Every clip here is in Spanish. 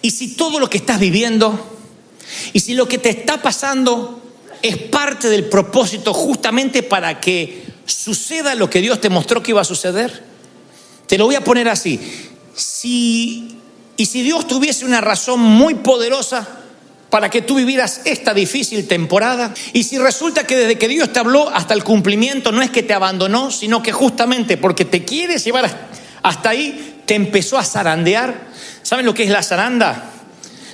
Y si todo lo que estás viviendo, y si lo que te está pasando es parte del propósito justamente para que suceda lo que Dios te mostró que iba a suceder, te lo voy a poner así. Si Dios tuviese una razón muy poderosa para que tú vivieras esta difícil temporada, y si resulta que desde que Dios te habló hasta el cumplimiento no es que te abandonó, sino que justamente porque te quieres llevar hasta ahí, te empezó a zarandear. ¿Saben lo que es la zaranda?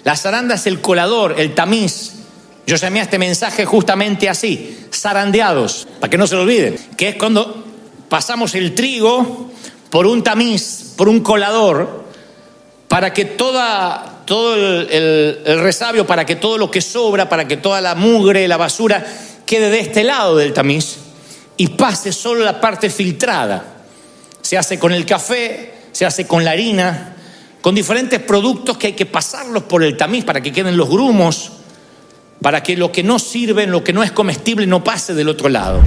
La zaranda es el colador, el tamiz. Yo llamé a este mensaje justamente así, zarandeados, para que no se lo olviden, que es cuando pasamos el trigo por un tamiz, por un colador, para que todo el resabio, para que todo lo que sobra, para que toda la mugre, la basura, quede de este lado del tamiz y pase solo la parte filtrada. Se hace con el café, se hace con la harina, con diferentes productos que hay que pasarlos por el tamiz para que queden los grumos, para que lo que no sirve, lo que no es comestible, no pase del otro lado.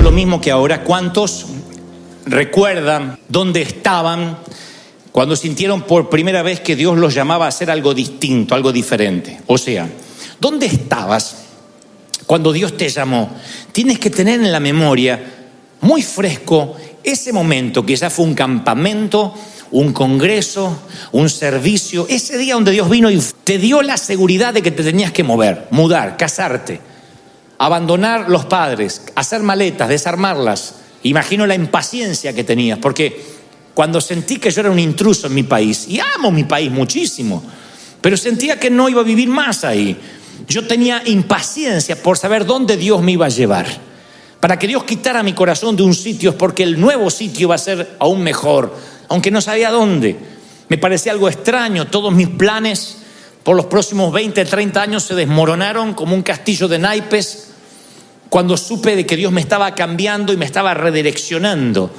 Lo mismo que ahora, ¿cuántos recuerdan dónde estaban cuando sintieron por primera vez que Dios los llamaba a hacer algo distinto, algo diferente? O sea, ¿dónde estabas cuando Dios te llamó? Tienes que tener en la memoria muy fresco ese momento que ya fue un campamento, un congreso, un servicio, ese día donde Dios vino y te dio la seguridad de que te tenías que mover, mudar, casarte, abandonar los padres, hacer maletas, desarmarlas. Imagino la impaciencia que tenías, porque cuando sentí que yo era un intruso en mi país, y amo mi país muchísimo, pero sentía que no iba a vivir más ahí, yo tenía impaciencia por saber dónde Dios me iba a llevar. Para que Dios quitara mi corazón de un sitio, es porque el nuevo sitio va a ser aún mejor, aunque no sabía dónde. Me parecía algo extraño, todos mis planes por los próximos 20, 30 años se desmoronaron como un castillo de naipes cuando supe de que Dios me estaba cambiando y me estaba redireccionando.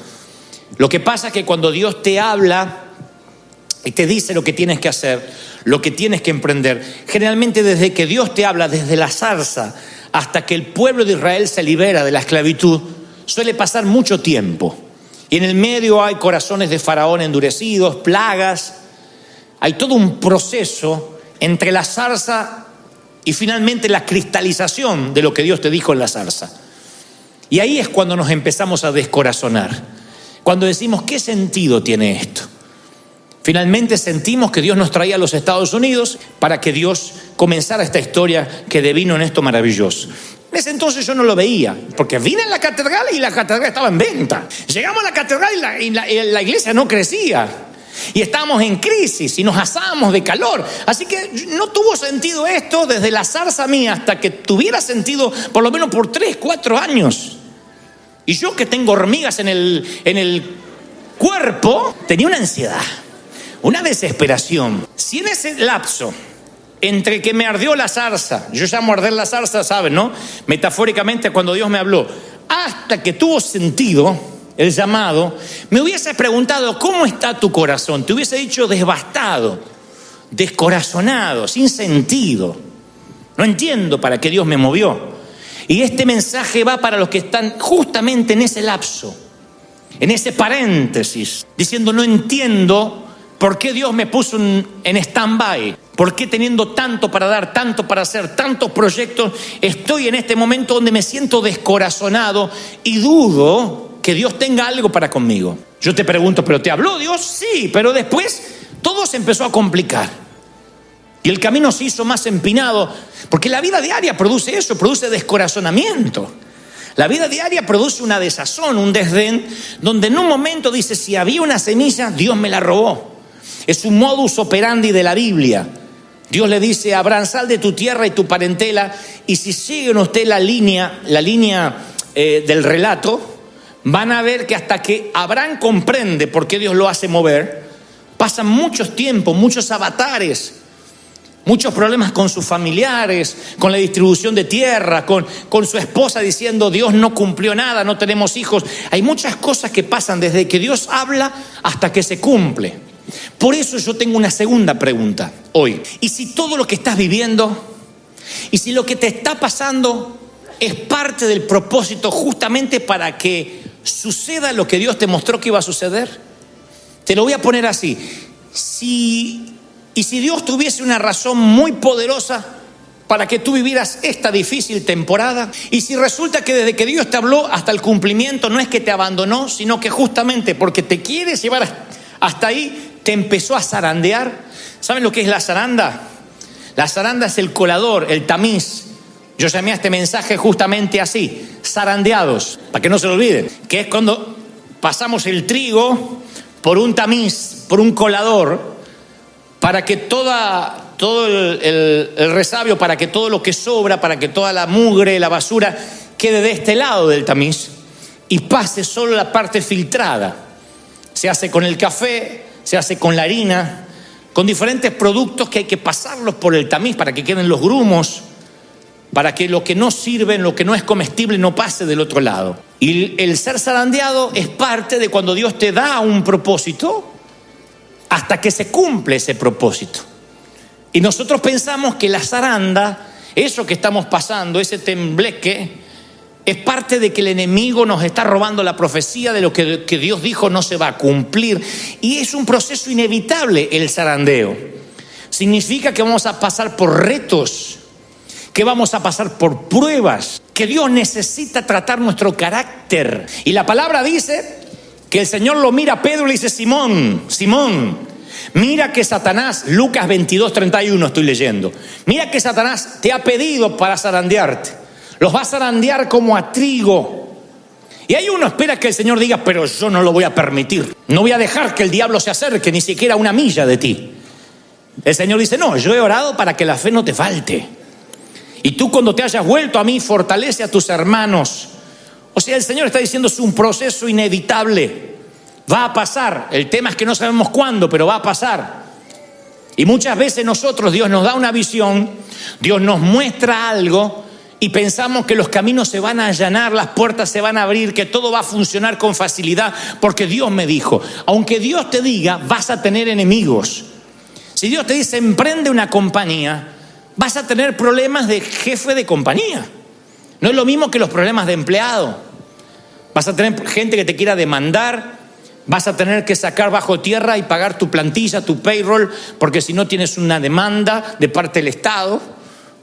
Lo que pasa es que cuando Dios te habla y te dice lo que tienes que hacer, lo que tienes que emprender, generalmente desde que Dios te habla, desde la zarza hasta que el pueblo de Israel se libera de la esclavitud, suele pasar mucho tiempo. Y en el medio hay corazones de Faraón endurecidos, plagas. Hay todo un proceso entre la zarza y finalmente la cristalización de lo que Dios te dijo en la zarza. Y ahí es cuando nos empezamos a descorazonar. Cuando decimos, ¿qué sentido tiene esto? Finalmente sentimos que Dios nos traía a los Estados Unidos para que Dios comenzara esta historia que devino en esto maravilloso. En ese entonces yo no lo veía, porque vine a la catedral y la catedral estaba en venta. Llegamos a la catedral y la iglesia no crecía. Y estábamos en crisis y nos asábamos de calor. Así que no tuvo sentido esto desde la zarza mía hasta que tuviera sentido por lo menos por 3, 4 años. Y yo, que tengo hormigas en el cuerpo, tenía una ansiedad, una desesperación. Si en ese lapso entre que me ardió la zarza, yo llamo arder la zarza, ¿saben, no? Metafóricamente, cuando Dios me habló, hasta que tuvo sentido el llamado, me hubiese preguntado, ¿cómo está tu corazón? Te hubiese dicho devastado, descorazonado, sin sentido. No entiendo para qué Dios me movió. Y este mensaje va para los que están justamente en ese lapso, en ese paréntesis, diciendo, no entiendo por qué Dios me puso en stand-by. ¿Por qué teniendo tanto para dar, tanto para hacer, tantos proyectos, estoy en este momento donde me siento descorazonado y dudo que Dios tenga algo para conmigo? Yo te pregunto, ¿pero te habló Dios? Sí, pero después todo se empezó a complicar. Y el camino se hizo más empinado, porque la vida diaria produce eso, produce descorazonamiento. La vida diaria produce una desazón, un desdén, donde en un momento dice, si había una semilla, Dios me la robó. Es un modus operandi de la Biblia. Dios le dice a Abraham, sal de tu tierra y tu parentela, y si siguen usted la línea del relato, van a ver que hasta que Abraham comprende por qué Dios lo hace mover, pasan muchos tiempos, muchos avatares, muchos problemas con sus familiares, con la distribución de tierra, con su esposa diciendo, Dios no cumplió nada, no tenemos hijos. Hay muchas cosas que pasan desde que Dios habla hasta que se cumple. Por eso yo tengo una segunda pregunta hoy. ¿Y si todo lo que estás viviendo, y si lo que te está pasando es parte del propósito justamente para que suceda lo que Dios te mostró que iba a suceder? Te lo voy a poner así. Si Dios tuviese una razón muy poderosa para que tú vivieras esta difícil temporada, y si resulta que desde que Dios te habló hasta el cumplimiento no es que te abandonó, sino que justamente porque te quiere llevar hasta ahí, te empezó a zarandear. ¿Saben lo que es la zaranda? La zaranda es el colador, el tamiz. Yo llamé a este mensaje justamente así, zarandeados, para que no se lo olviden, que es cuando pasamos el trigo por un tamiz, por un colador, para que todo el resabio, para que todo lo que sobra, para que toda la mugre, la basura, quede de este lado del tamiz y pase solo la parte filtrada. Se hace con el café, se hace con la harina, con diferentes productos que hay que pasarlos por el tamiz para que queden los grumos, para que lo que no sirve, lo que no es comestible, no pase del otro lado. Y el ser zarandeado es parte de cuando Dios te da un propósito hasta que se cumple ese propósito. Y nosotros pensamos que la zaranda, eso que estamos pasando, ese tembleque, es parte de que el enemigo nos está robando la profecía de lo que Dios dijo no se va a cumplir. Y es un proceso inevitable el zarandeo. Significa que vamos a pasar por retos, que vamos a pasar por pruebas, que Dios necesita tratar nuestro carácter. Y la palabra dice que el Señor lo mira a Pedro y le dice: Simón, Simón, mira que Satanás, Lucas 22:31 estoy leyendo, mira que Satanás te ha pedido para zarandearte, los va a zarandear como a trigo. Y ahí uno espera que el Señor diga: pero yo no lo voy a permitir, no voy a dejar que el diablo se acerque ni siquiera a una milla de ti. El Señor dice: no, yo he orado para que la fe no te falte, y tú cuando te hayas vuelto a mí fortalece a tus hermanos. O sea, el Señor está diciendo: es un proceso inevitable, va a pasar. El tema es que no sabemos cuándo, pero va a pasar. Y muchas veces nosotros, Dios nos da una visión, Dios nos muestra algo y pensamos que los caminos se van a allanar, las puertas se van a abrir, que todo va a funcionar con facilidad porque Dios me dijo. Aunque Dios te diga, vas a tener enemigos. Si Dios te dice: emprende una compañía, vas a tener problemas de jefe de compañía. No es lo mismo que los problemas de empleado. Vas a tener gente que te quiera demandar, vas a tener que sacar bajo tierra y pagar tu plantilla, tu payroll, porque si no tienes una demanda de parte del Estado,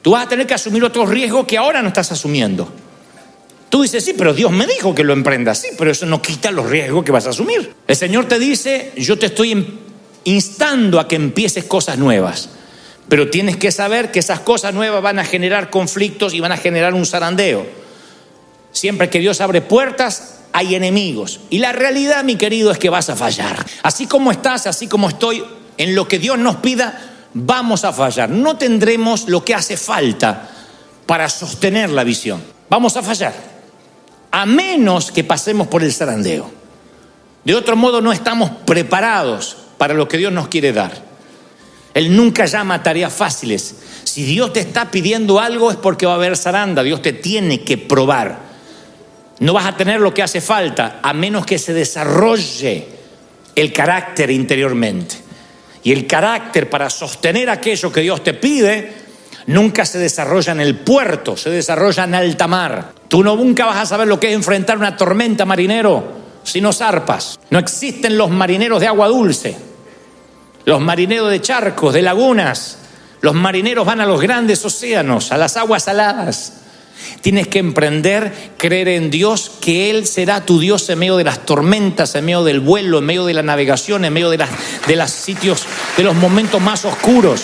tú vas a tener que asumir otros riesgos que ahora no estás asumiendo. Tú dices: sí, pero Dios me dijo que lo emprendas. Sí, pero eso no quita los riesgos que vas a asumir. El Señor te dice: yo te estoy instando a que empieces cosas nuevas, pero tienes que saber que esas cosas nuevas van a generar conflictos y van a generar un zarandeo. Siempre que Dios abre puertas, hay enemigos. Y la realidad, mi querido, es que vas a fallar. Así como estás, así como estoy, en lo que Dios nos pida, vamos a fallar. No tendremos lo que hace falta para sostener la visión. Vamos a fallar, a menos que pasemos por el zarandeo. De otro modo, no estamos preparados para lo que Dios nos quiere dar. Él nunca llama tareas fáciles. Si Dios te está pidiendo algo es porque va a haber zaranda. Dios te tiene que probar. No vas a tener lo que hace falta a menos que se desarrolle el carácter interiormente. Y el carácter para sostener aquello que Dios te pide nunca se desarrolla en el puerto, se desarrolla en alta mar. Tú nunca vas a saber lo que es enfrentar una tormenta, marinero, si no zarpas. No existen los marineros de agua dulce, los marineros de charcos, de lagunas. Los marineros van a los grandes océanos, a las aguas saladas. Tienes que emprender, creer en Dios, que Él será tu Dios en medio de las tormentas, en medio del vuelo, en medio de la navegación, en medio de los sitios, de los momentos más oscuros.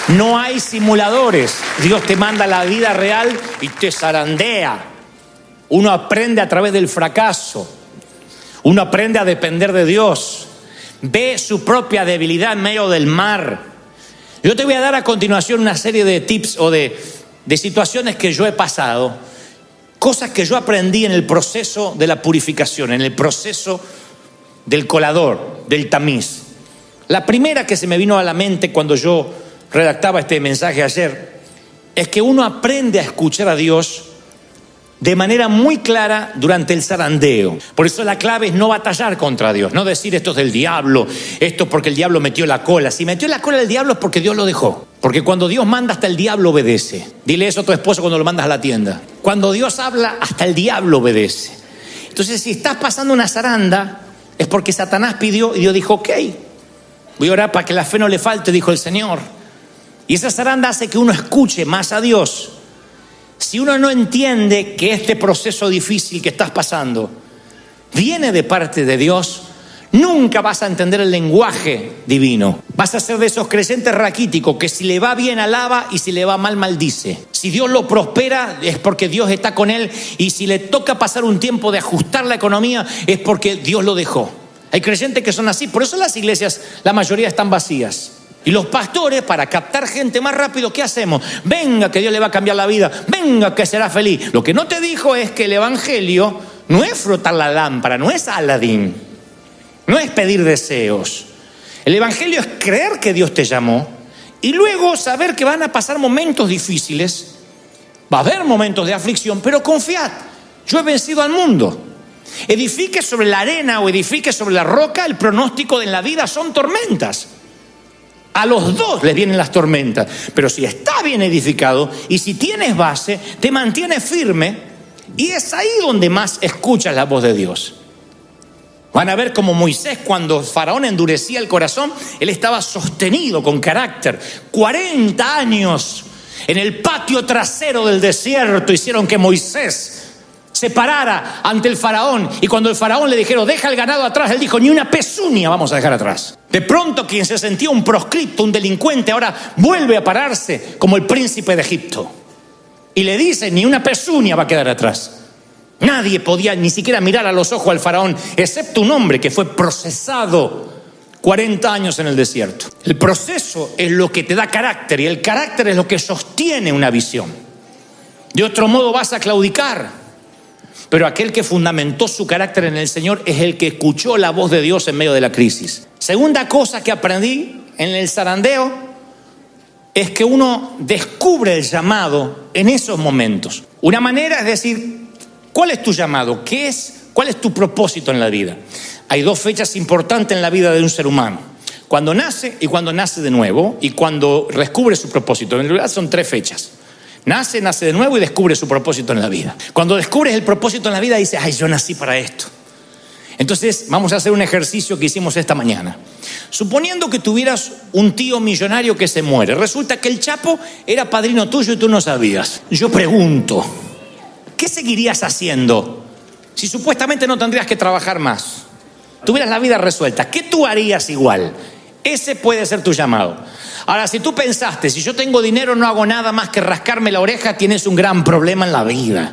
No hay simuladores. Dios te manda la vida real y te zarandea. Uno aprende a través del fracaso. Uno aprende a depender de Dios. Ve su propia debilidad en medio del mar. Yo te voy a dar a continuación una serie de tips o de situaciones que yo he pasado, cosas que yo aprendí en el proceso de la purificación, en el proceso del colador, del tamiz. La primera que se me vino a la mente cuando yo redactaba este mensaje ayer es que uno aprende a escuchar a Dios de manera muy clara durante el zarandeo. Por eso la clave es no batallar contra Dios, no decir esto es del diablo, esto porque el diablo metió la cola. Si metió la cola el diablo es porque Dios lo dejó. Porque cuando Dios manda, hasta el diablo obedece. Dile eso a tu esposo cuando lo mandas a la tienda. Cuando Dios habla, hasta el diablo obedece. Entonces, si estás pasando una zaranda, es porque Satanás pidió y Dios dijo: ok, Voy a orar para que la fe no le falte, dijo el Señor. Y esa zaranda hace que uno escuche más a Dios. Si uno no entiende que este proceso difícil que estás pasando viene de parte de Dios, nunca vas a entender el lenguaje divino. Vas a ser de esos creyentes raquíticos que si le va bien alaba y si le va mal maldice. Si Dios lo prospera es porque Dios está con él, y si le toca pasar un tiempo de ajustar la economía es porque Dios lo dejó. Hay creyentes que son así, por eso las iglesias, la mayoría están vacías. Y los pastores, para captar gente más rápido, ¿qué hacemos? Venga que Dios le va a cambiar la vida, venga que será feliz. Lo que no te dijo es que el evangelio no es frotar la lámpara, no es Aladín, no es pedir deseos. El evangelio es creer que Dios te llamó y luego saber que van a pasar momentos difíciles, va a haber momentos de aflicción, pero confiad, yo he vencido al mundo. Edifique sobre la arena o edifique sobre la roca, el pronóstico en la vida son tormentas. A los dos les vienen las tormentas, pero si está bien edificado y si tienes base, te mantienes firme, y es ahí donde más escuchas la voz de Dios. Van a ver como Moisés, cuando Faraón endurecía el corazón, él estaba sostenido con carácter. 40 años en el patio trasero del desierto hicieron que Moisés se parara ante el faraón, y cuando el faraón le dijeron deja el ganado atrás, él dijo ni una pezuña vamos a dejar atrás. De pronto quien se sentía un proscripto, un delincuente, ahora vuelve a pararse como el príncipe de Egipto y le dice ni una pezuña va a quedar atrás. Nadie podía ni siquiera mirar a los ojos al faraón, excepto un hombre que fue procesado 40 años en el desierto. El proceso es lo que te da carácter, y el carácter es lo que sostiene una visión. De otro modo vas a claudicar. Pero aquel que fundamentó su carácter en el Señor es el que escuchó la voz de Dios en medio de la crisis. Segunda cosa que aprendí en el zarandeo es que uno descubre el llamado en esos momentos. Una manera es decir, ¿cuál es tu llamado? ¿Qué es? ¿Cuál es tu propósito en la vida? Hay dos fechas importantes en la vida de un ser humano: cuando nace y cuando nace de nuevo, y cuando descubre su propósito. En realidad son 3 fechas. Nace de nuevo y descubre su propósito en la vida. Cuando descubres el propósito en la vida dices, ay, yo nací para esto. Entonces vamos a hacer un ejercicio que hicimos esta mañana. Suponiendo que tuvieras un tío millonario que se muere, resulta que el Chapo era padrino tuyo y tú no sabías. Yo pregunto, ¿qué seguirías haciendo si supuestamente no tendrías que trabajar más? Tuvieras la vida resuelta, ¿qué tú harías igual? Ese puede ser tu llamado. Ahora, si tú pensaste, si yo tengo dinero no hago nada más que rascarme la oreja, tienes un gran problema en la vida,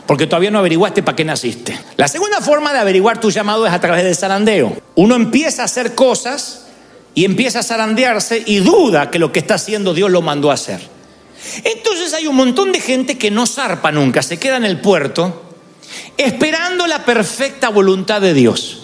porque todavía no averiguaste para qué naciste. La segunda forma de averiguar tu llamado es a través del zarandeo. Uno empieza a hacer cosas y empieza a zarandearse y duda que lo que está haciendo Dios lo mandó a hacer. Entonces hay un montón de gente que no zarpa nunca, se queda en el puerto esperando la perfecta voluntad de Dios.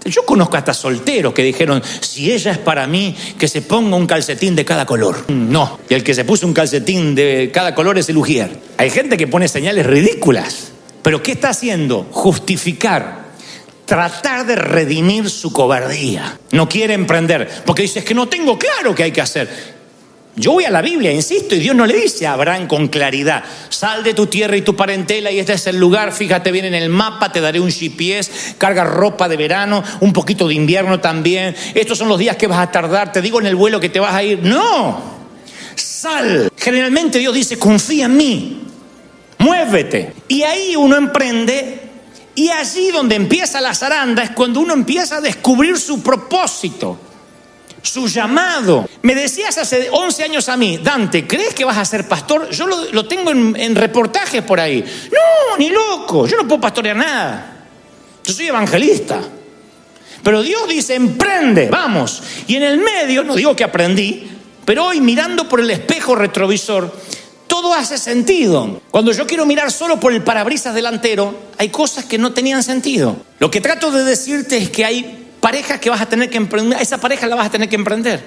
Yo conozco hasta solteros que dijeron, si ella es para mí, que se ponga un calcetín de cada color. No, y el que se puso un calcetín de cada color es el ujier. Hay gente que pone señales ridículas, pero ¿qué está haciendo? Justificar, tratar de redimir su cobardía. No quiere emprender, porque dice, es que no tengo claro qué hay que hacer. Yo voy a la Biblia, insisto, y Dios no le dice a Abraham con claridad, sal de tu tierra y tu parentela y este es el lugar, fíjate bien en el mapa, te daré un GPS, carga ropa de verano, un poquito de invierno también, estos son los días que vas a tardar, te digo en el vuelo que te vas a ir. No, sal. Generalmente Dios dice, confía en mí, muévete. Y ahí uno emprende, y allí donde empieza la zaranda es cuando uno empieza a descubrir su propósito, su llamado. Me decías hace 11 años a mí, Dante, ¿crees que vas a ser pastor? Yo lo tengo en reportajes por ahí. No, ni loco, yo no puedo pastorear nada. Yo soy evangelista. Pero Dios dice, emprende, vamos. Y en el medio, no digo que aprendí, pero hoy mirando por el espejo retrovisor, todo hace sentido. Cuando yo quiero mirar solo por el parabrisas delantero, hay cosas que no tenían sentido. Lo que trato de decirte es que hay parejas que vas a tener que emprender, esa pareja la vas a tener que emprender,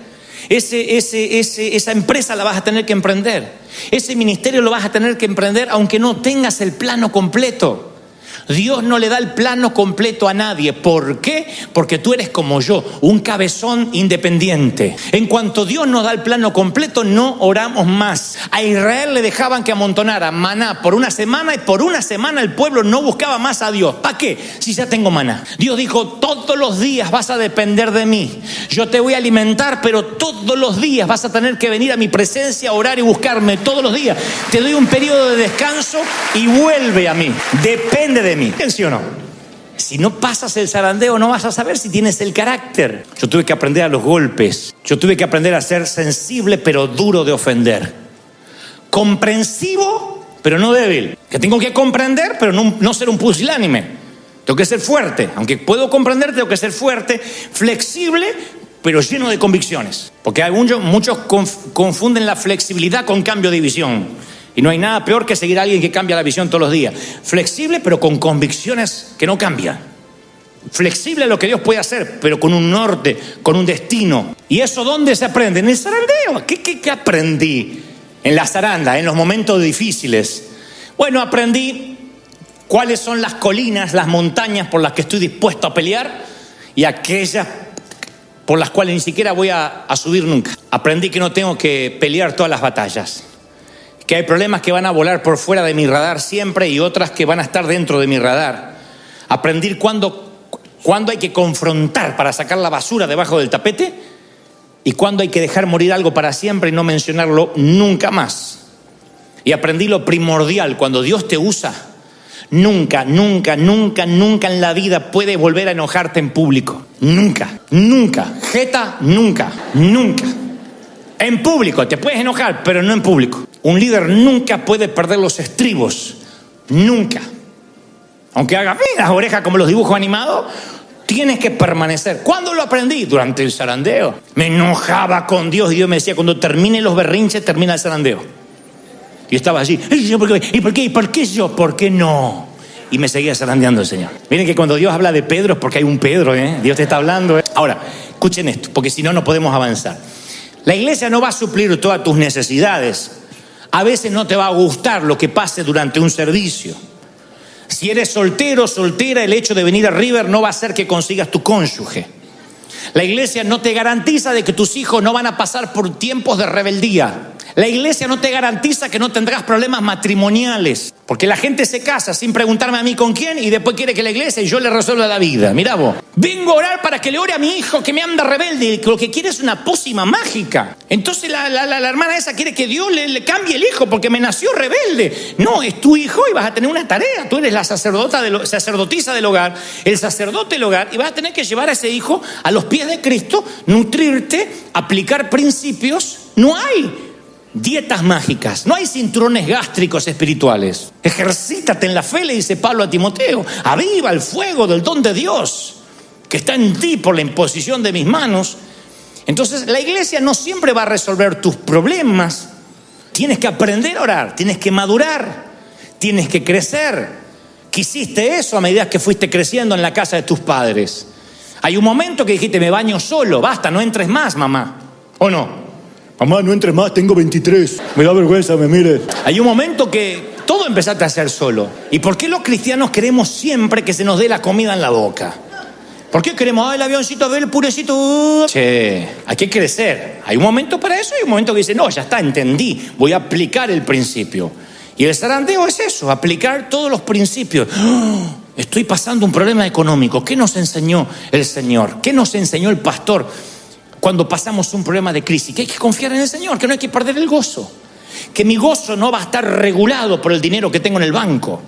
esa empresa la vas a tener que emprender, ese ministerio lo vas a tener que emprender aunque no tengas el plano completo. Dios no le da el plano completo a nadie. ¿Por qué? Porque tú eres como yo, un cabezón independiente. En cuanto Dios nos da el plano completo, no oramos más. A Israel le dejaban que amontonara maná por una semana, y por una semana el pueblo no buscaba más a Dios. ¿Para qué? Si ya tengo maná. Dios dijo, todos los días vas a depender de mí. Yo te voy a alimentar, pero todos los días vas a tener que venir a mi presencia, orar y buscarme todos los días. Te doy un periodo de descanso y vuelve a mí. Depende de mí. ¿Sí o no? Si no pasas el zarandeo, no vas a saber si tienes el carácter. Yo tuve que aprender a los golpes. Yo tuve que aprender a ser sensible, pero duro de ofender. Comprensivo, pero no débil. Que tengo que comprender, pero no ser un pusilánime. Tengo que ser fuerte. Aunque puedo comprender, tengo que ser fuerte. Flexible, pero lleno de convicciones. Porque muchos confunden la flexibilidad con cambio de visión. Y no hay nada peor que seguir a alguien que cambia la visión todos los días. Flexible, pero con convicciones que no cambian. Flexible a lo que Dios puede hacer, pero con un norte, con un destino. ¿Y eso dónde se aprende? En el zarandeo. ¿Qué aprendí? En la zaranda, en los momentos difíciles. Bueno, aprendí cuáles son las colinas, las montañas por las que estoy dispuesto a pelear y aquellas por las cuales ni siquiera voy a subir nunca. Aprendí que no tengo que pelear todas las batallas. Que hay problemas que van a volar por fuera de mi radar siempre y otras que van a estar dentro de mi radar. Aprendí cuándo hay que confrontar para sacar la basura debajo del tapete y cuándo hay que dejar morir algo para siempre y no mencionarlo nunca más. Y aprendí lo primordial: cuando Dios te usa, nunca en la vida puedes volver a enojarte en público. Nunca. Jeta, nunca. En público te puedes enojar, pero no en público. Un líder nunca puede perder los estribos. Nunca. Aunque haga las orejas como los dibujos animados, tienes que permanecer. ¿Cuándo lo aprendí? Durante el zarandeo. Me enojaba con Dios y Dios me decía, cuando termine los berrinches, termina el zarandeo. Y estaba allí. ¿Y por qué? ¿Y por qué yo? ¿Por qué no? Y me seguía zarandeando el Señor. Miren que cuando Dios habla de Pedro es porque hay un Pedro, Dios te está hablando, Ahora, escuchen esto, porque si no, no podemos avanzar. La iglesia no va a suplir todas tus necesidades. A veces no te va a gustar lo que pase durante un servicio. Si eres soltero, soltera, el hecho de venir a River no va a hacer que consigas tu cónyuge. La iglesia no te garantiza de que tus hijos no van a pasar por tiempos de rebeldía. La iglesia no te garantiza que no tendrás problemas matrimoniales. Porque la gente se casa sin preguntarme a mí con quién y después quiere que la iglesia y yo le resuelva la vida. Mirá vos. Vengo a orar para que le ore a mi hijo que me anda rebelde y lo que quiere es una pócima mágica. Entonces la hermana esa quiere que Dios le cambie el hijo porque me nació rebelde. No, es tu hijo y vas a tener una tarea. Tú eres la sacerdotisa del hogar, el sacerdote del hogar, y vas a tener que llevar a ese hijo a los pies de Cristo, nutrirte, aplicar principios. No hay dietas mágicas, no hay cinturones gástricos espirituales. Ejercítate en la fe, le dice Pablo a Timoteo. Aviva el fuego del don de Dios que está en ti por la imposición de mis manos. Entonces la iglesia no siempre va a resolver tus problemas. Tienes que aprender a orar, tienes que madurar, tienes que crecer. Quisiste eso a medida que fuiste creciendo en la casa de tus padres. Hay un momento que dijiste, me baño solo, basta, no entres más, mamá. ¿O no? Mamá, no entres más, tengo 23. Me da vergüenza, me mire. Hay un momento que todo empezaste a hacer solo. ¿Y por qué los cristianos queremos siempre que se nos dé la comida en la boca? ¿Por qué queremos, el avioncito, ver el purecito? Che, hay que crecer. Hay un momento para eso y un momento que dice, no, ya está, entendí, voy a aplicar el principio. Y el zarandeo es eso, aplicar todos los principios. Estoy pasando un problema económico. ¿Qué nos enseñó el Señor? ¿Qué nos enseñó el pastor? Cuando pasamos un problema de crisis, que hay que confiar en el Señor, que no hay que perder el gozo, que mi gozo no va a estar regulado por el dinero que tengo en el banco.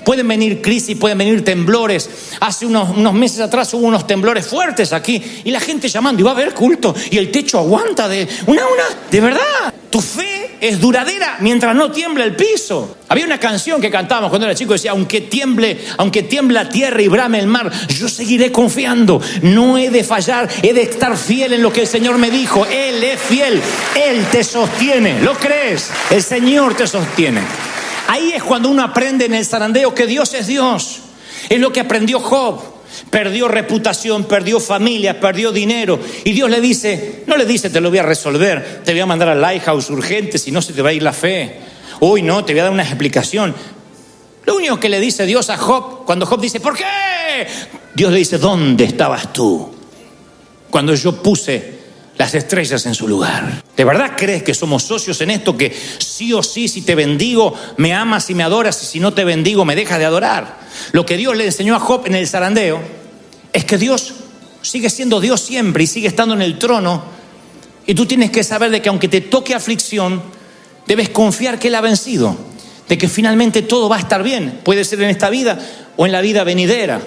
Pueden venir crisis, pueden venir temblores. Hace unos meses atrás hubo unos temblores fuertes aquí y la gente llamando, y va a haber culto y el techo aguanta de verdad. Tu fe es duradera mientras no tiembla el piso. Había una canción que cantábamos cuando era chico, decía, aunque tiemble la tierra y brame el mar, yo seguiré confiando. No he de fallar, he de estar fiel en lo que el Señor me dijo. Él es fiel, Él te sostiene. ¿Lo crees? El Señor te sostiene. Ahí es cuando uno aprende en el zarandeo que Dios es Dios. Es lo que aprendió Job. Perdió reputación, perdió familia, perdió dinero. Y Dios le dice, no le dice te lo voy a resolver, te voy a mandar al Lighthouse urgente, si no se te va a ir la fe. Uy, no, te voy a dar una explicación. Lo único que le dice Dios a Job, cuando Job dice, ¿por qué? Dios le dice, ¿dónde estabas tú cuando yo puse las estrellas en su lugar? ¿De verdad crees que somos socios en esto? Que sí o sí, si te bendigo, me amas y me adoras, y si no te bendigo, me dejas de adorar. Lo que Dios le enseñó a Job en el zarandeo es que Dios sigue siendo Dios siempre y sigue estando en el trono. Y tú tienes que saber de que aunque te toque aflicción, debes confiar que Él ha vencido, de que finalmente todo va a estar bien. Puede ser en esta vida o en la vida venidera.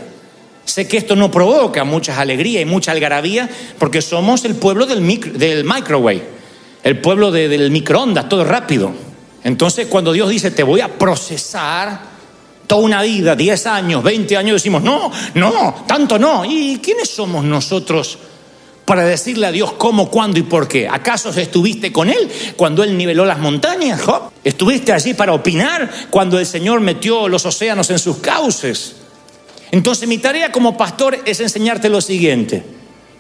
Sé que esto no provoca mucha alegría y mucha algarabía, porque somos el pueblo del microwave, el pueblo del microondas, todo rápido. Entonces cuando Dios dice, te voy a procesar toda una vida, 10 años, 20 años, decimos, no, tanto no. ¿Y quiénes somos nosotros para decirle a Dios cómo, cuándo y por qué? ¿Acaso estuviste con Él cuando Él niveló las montañas, Job? ¿Estuviste allí para opinar cuando el Señor metió los océanos en sus cauces? Entonces mi tarea como pastor es enseñarte lo siguiente: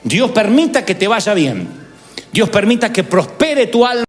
Dios permita que te vaya bien, Dios permita que prospere tu alma.